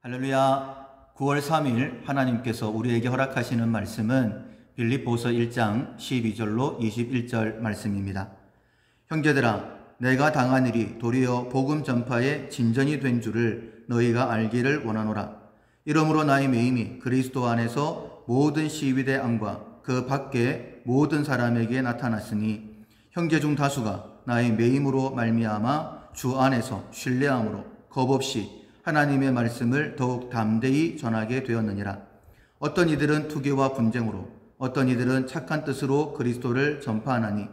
할렐루야. 9월 3일 하나님께서 우리에게 허락하시는 말씀은 빌립보서 1장 12절로 21절 말씀입니다. 형제들아, 내가 당한 일이 도리어 복음 전파의 진전이 된 줄을 너희가 알기를 원하노라. 이러므로 나의 매임이 그리스도 안에서 모든 시위대 안과 그 밖에 모든 사람에게 나타났으니 형제 중 다수가 나의 매임으로 말미암아 주 안에서 신뢰함으로 겁없이 하나님의 말씀을 더욱 담대히 전하게 되었느니라. 어떤 이들은 투기와 분쟁으로, 어떤 이들은 착한 뜻으로 그리스도를 전파하나니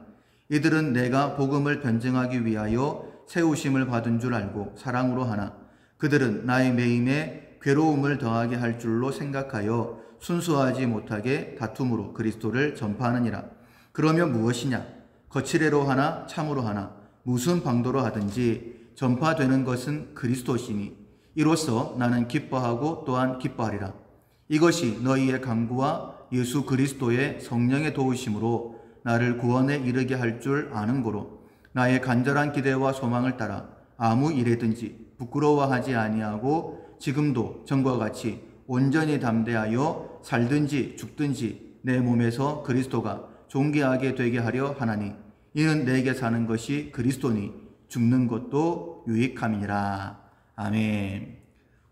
이들은 내가 복음을 변증하기 위하여 세우심을 받은 줄 알고 사랑으로 하나 그들은 나의 매임에 괴로움을 더하게 할 줄로 생각하여 순수하지 못하게 다툼으로 그리스도를 전파하느니라. 그러면 무엇이냐? 거칠애로 하나 참으로 하나 무슨 방도로 하든지 전파되는 것은 그리스도시니 이로써 나는 기뻐하고 또한 기뻐하리라. 이것이 너희의 강구와 예수 그리스도의 성령의 도우심으로 나를 구원에 이르게 할 줄 아는 고로 나의 간절한 기대와 소망을 따라 아무 일에든지 부끄러워하지 아니하고 지금도 전과 같이 온전히 담대하여 살든지 죽든지 내 몸에서 그리스도가 존귀하게 되게 하려 하나니 이는 내게 사는 것이 그리스도니 죽는 것도 유익함이니라. 아멘.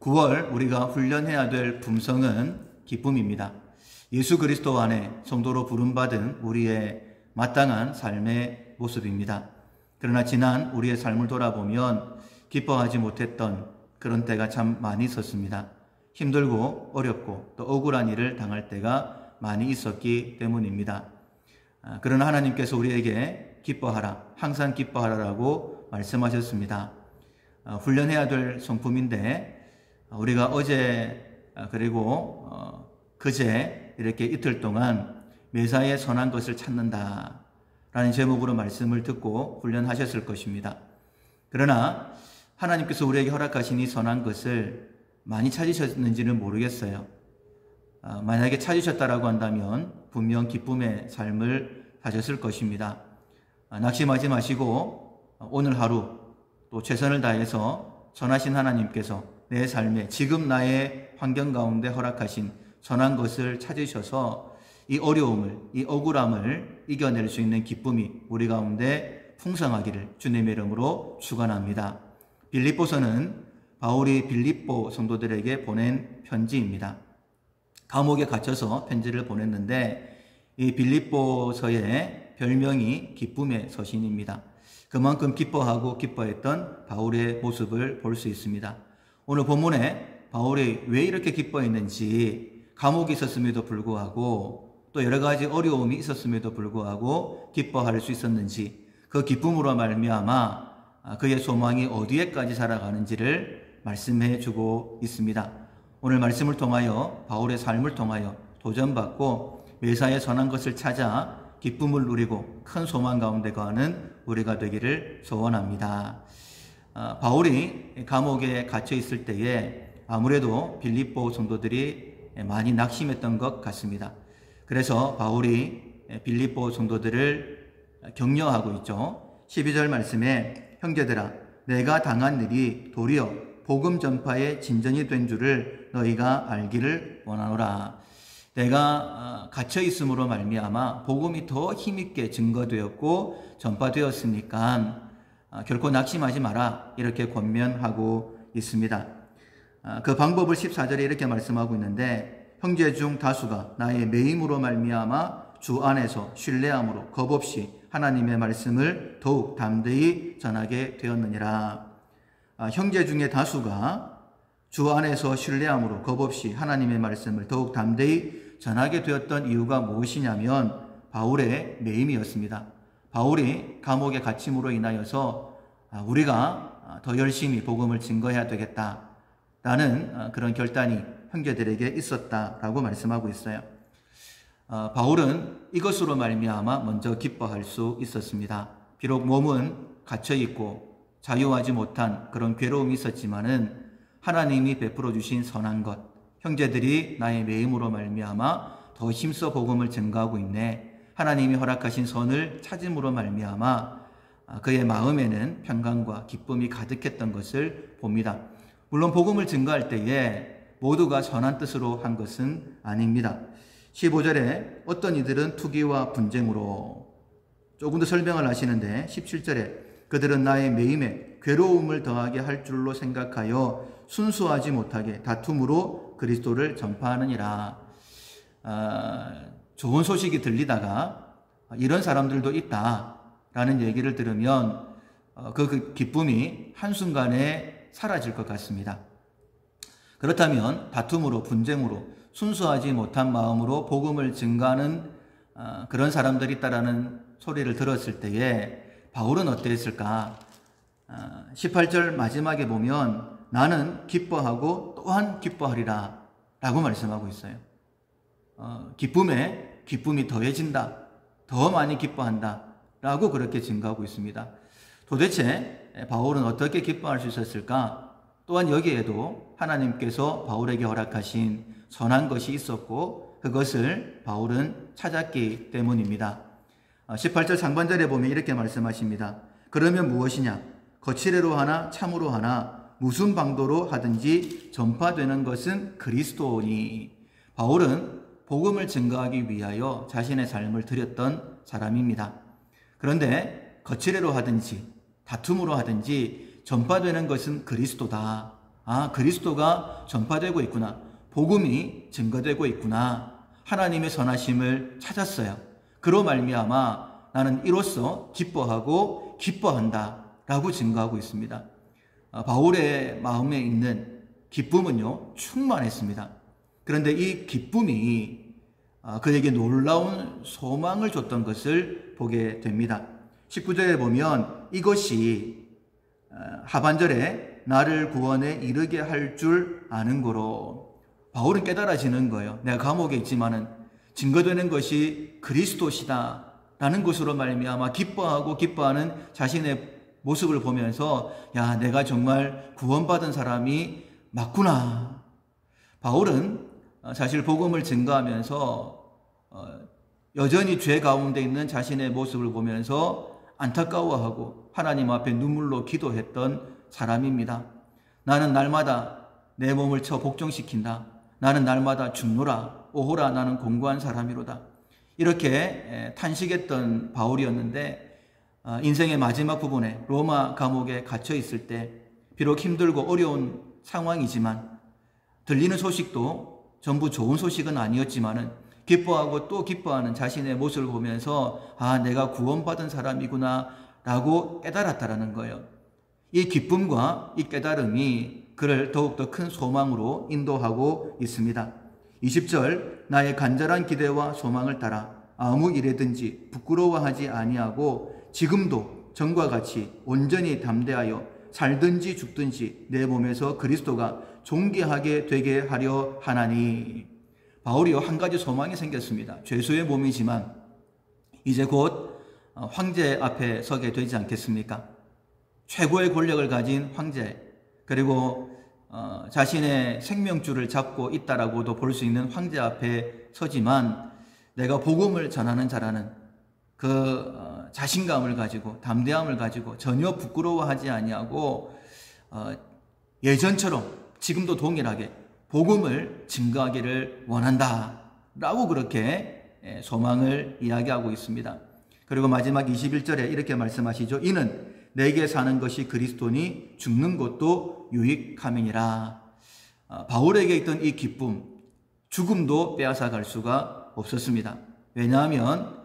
9월 우리가 훈련해야 될 품성은 기쁨입니다. 예수 그리스도 안에 성도로 부름받은 우리의 마땅한 삶의 모습입니다. 그러나 지난 우리의 삶을 돌아보면 기뻐하지 못했던 그런 때가 참 많이 있었습니다. 힘들고 어렵고 또 억울한 일을 당할 때가 많이 있었기 때문입니다. 그러나 하나님께서 우리에게 기뻐하라, 항상 기뻐하라라고 말씀하셨습니다. 훈련해야 될 성품인데 우리가 어제 그리고 그제 이렇게 이틀 동안 매사에 선한 것을 찾는다 라는 제목으로 말씀을 듣고 훈련하셨을 것입니다. 그러나 하나님께서 우리에게 허락하신 이 선한 것을 많이 찾으셨는지는 모르겠어요. 만약에 찾으셨다라고 한다면 분명 기쁨의 삶을 사셨을 것입니다. 낙심하지 마시고 오늘 하루 또 최선을 다해서 선하신 하나님께서 내 삶에 지금 나의 환경 가운데 허락하신 선한 것을 찾으셔서 이 어려움을, 이 억울함을 이겨낼 수 있는 기쁨이 우리 가운데 풍성하기를 주님의 이름으로 축원합니다. 빌립보서는 바울이 빌립보 성도들에게 보낸 편지입니다. 감옥에 갇혀서 편지를 보냈는데 이 빌립보서의 별명이 기쁨의 서신입니다. 그만큼 기뻐하고 기뻐했던 바울의 모습을 볼 수 있습니다. 오늘 본문에 바울이 왜 이렇게 기뻐했는지, 감옥에 있었음에도 불구하고 또 여러 가지 어려움이 있었음에도 불구하고 기뻐할 수 있었는지, 그 기쁨으로 말미암아 그의 소망이 어디에까지 살아가는지를 말씀해 주고 있습니다. 오늘 말씀을 통하여 바울의 삶을 통하여 도전받고 매사에 선한 것을 찾아 기쁨을 누리고 큰 소망 가운데 거하는 우리가 되기를 소원합니다. 바울이 감옥에 갇혀 있을 때에 아무래도 빌립보 성도들이 많이 낙심했던 것 같습니다. 그래서 바울이 빌립보 성도들을 격려하고 있죠. 12절 말씀에 형제들아, 내가 당한 일이 도리어 복음 전파의 진전이 된 줄을 너희가 알기를 원하노라. 내가 갇혀 있음으로 말미암아 복음이 더 힘있게 증거되었고 전파되었으니까 결코 낙심하지 마라, 이렇게 권면하고 있습니다. 그 방법을 14절에 이렇게 말씀하고 있는데 형제 중 다수가 나의 매임으로 말미암아 주 안에서 신뢰함으로 겁없이 하나님의 말씀을 더욱 담대히 전하게 되었느니라. 형제 중에 다수가 주 안에서 신뢰함으로 겁없이 하나님의 말씀을 더욱 담대히 전하게 되었던 이유가 무엇이냐면 바울의 매임이었습니다. 바울이 감옥에 갇힘으로 인하여서 우리가 더 열심히 복음을 증거해야 되겠다라는 그런 결단이 형제들에게 있었다라고 말씀하고 있어요. 바울은 이것으로 말미암아 먼저 기뻐할 수 있었습니다. 비록 몸은 갇혀 있고 자유하지 못한 그런 괴로움이 있었지만은 하나님이 베풀어 주신 선한 것, 형제들이 나의 매임으로 말미암아 더 힘써 복음을 증거하고 있네, 하나님이 허락하신 선을 찾음으로 말미암아 그의 마음에는 평강과 기쁨이 가득했던 것을 봅니다. 물론 복음을 증거할 때에 모두가 선한 뜻으로 한 것은 아닙니다. 15절에 어떤 이들은 투기와 분쟁으로, 조금 더 설명을 하시는데 17절에 그들은 나의 매임에 괴로움을 더하게 할 줄로 생각하여 순수하지 못하게 다툼으로 그리스도를 전파하느니라. 좋은 소식이 들리다가 이런 사람들도 있다라는 얘기를 들으면 그 기쁨이 한순간에 사라질 것 같습니다. 그렇다면 다툼으로, 분쟁으로, 순수하지 못한 마음으로 복음을 증거하는 그런 사람들이 있다라는 소리를 들었을 때에 바울은 어땠을까? 18절 마지막에 보면 나는 기뻐하고 또한 기뻐하리라 라고 말씀하고 있어요. 기쁨에 기쁨이 더해진다, 더 많이 기뻐한다 라고 그렇게 증거하고 있습니다. 도대체 바울은 어떻게 기뻐할 수 있었을까? 또한 여기에도 하나님께서 바울에게 허락하신 선한 것이 있었고 그것을 바울은 찾았기 때문입니다. 18절 상반절에 보면 이렇게 말씀하십니다. 그러면 무엇이냐? 거칠애로 하나 참으로 하나 무슨 방도로 하든지 전파되는 것은 그리스도니. 바울은 복음을 증거하기 위하여 자신의 삶을 드렸던 사람입니다. 그런데 거칠애로 하든지 다툼으로 하든지 전파되는 것은 그리스도다. 그리스도가 전파되고 있구나. 복음이 증거되고 있구나. 하나님의 선하심을 찾았어요. 그로 말미암아 나는 이로써 기뻐하고 기뻐한다 라고 증거하고 있습니다. 바울의 마음에 있는 기쁨은요, 충만했습니다. 그런데 이 기쁨이 그에게 놀라운 소망을 줬던 것을 보게 됩니다. 19절에 보면 이것이 하반절에 나를 구원에 이르게 할 줄 아는 거로, 바울은 깨달아지는 거예요. 내가 감옥에 있지만은 증거되는 것이 그리스도시다 라는 것으로 말미암아 기뻐하고 기뻐하는 자신의 모습을 보면서 야, 내가 정말 구원받은 사람이 맞구나. 바울은 사실 복음을 증거하면서 여전히 죄 가운데 있는 자신의 모습을 보면서 안타까워하고 하나님 앞에 눈물로 기도했던 사람입니다. 나는 날마다 내 몸을 쳐 복종시킨다. 나는 날마다 죽노라. 오호라 나는 공고한 사람이로다. 이렇게 탄식했던 바울이었는데 인생의 마지막 부분에 로마 감옥에 갇혀 있을 때 비록 힘들고 어려운 상황이지만 들리는 소식도 전부 좋은 소식은 아니었지만은 기뻐하고 또 기뻐하는 자신의 모습을 보면서 내가 구원받은 사람이구나 라고 깨달았다라는 거예요. 이 기쁨과 이 깨달음이 그를 더욱더 큰 소망으로 인도하고 있습니다. 20절 나의 간절한 기대와 소망을 따라 아무 일에든지 부끄러워하지 아니하고 지금도 전과 같이 온전히 담대하여 살든지 죽든지 내 몸에서 그리스도가 존귀하게 되게 하려 하나니. 바울이요, 한 가지 소망이 생겼습니다. 죄수의 몸이지만 이제 곧 황제 앞에 서게 되지 않겠습니까? 최고의 권력을 가진 황제, 그리고 자신의 생명줄을 잡고 있다라고도 볼 수 있는 황제 앞에 서지만 내가 복음을 전하는 자라는 그 자신감을 가지고 담대함을 가지고 전혀 부끄러워하지 아니하고 예전처럼 지금도 동일하게 복음을 증거하기를 원한다 라고 그렇게 소망을 이야기하고 있습니다. 그리고 마지막 21절에 이렇게 말씀하시죠. 이는 내게 사는 것이 그리스도니 죽는 것도 유익함이니라. 바울에게 있던 이 기쁨, 죽음도 빼앗아 갈 수가 없었습니다. 왜냐하면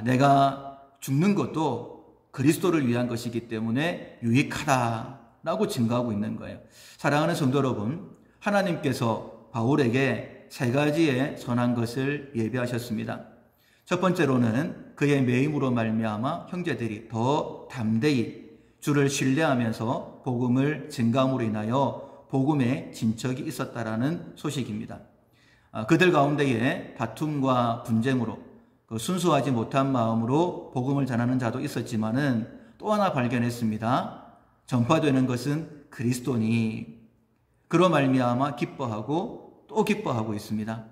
내가 죽는 것도 그리스도를 위한 것이기 때문에 유익하다라고 증거하고 있는 거예요. 사랑하는 성도 여러분, 하나님께서 바울에게 세 가지의 선한 것을 예비하셨습니다. 첫 번째로는 그의 매임으로 말미암아 형제들이 더 담대히 주를 신뢰하면서 복음을 증거함으로 인하여 복음의 진척이 있었다라는 소식입니다. 그들 가운데에 다툼과 분쟁으로 순수하지 못한 마음으로 복음을 전하는 자도 있었지만은 또 하나 발견했습니다. 전파되는 것은 그리스도니. 그로 말미암아 기뻐하고 또 기뻐하고 있습니다.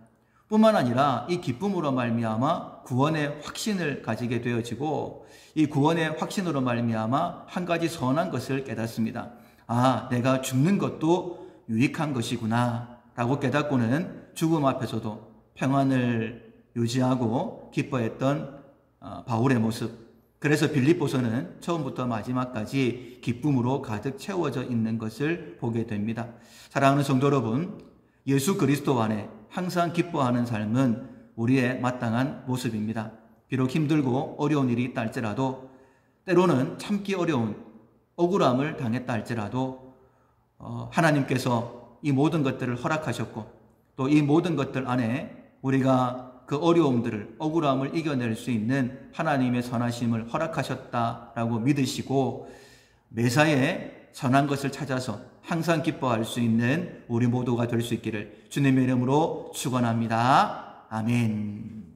뿐만 아니라 이 기쁨으로 말미암아 구원의 확신을 가지게 되어지고 이 구원의 확신으로 말미암아 한 가지 선한 것을 깨닫습니다. 아, 내가 죽는 것도 유익한 것이구나 라고 깨닫고는 죽음 앞에서도 평안을 유지하고 기뻐했던 바울의 모습. 그래서 빌립보서는 처음부터 마지막까지 기쁨으로 가득 채워져 있는 것을 보게 됩니다. 사랑하는 성도 여러분, 예수 그리스도 안에 항상 기뻐하는 삶은 우리의 마땅한 모습입니다. 비록 힘들고 어려운 일이 있다 할지라도, 때로는 참기 어려운 억울함을 당했다 할지라도 하나님께서 이 모든 것들을 허락하셨고, 또 이 모든 것들 안에 우리가 그 어려움들을, 억울함을 이겨낼 수 있는 하나님의 선하심을 허락하셨다라고 믿으시고 매사에 선한 것을 찾아서 항상 기뻐할 수 있는 우리 모두가 될 수 있기를 주님의 이름으로 축원합니다. 아멘.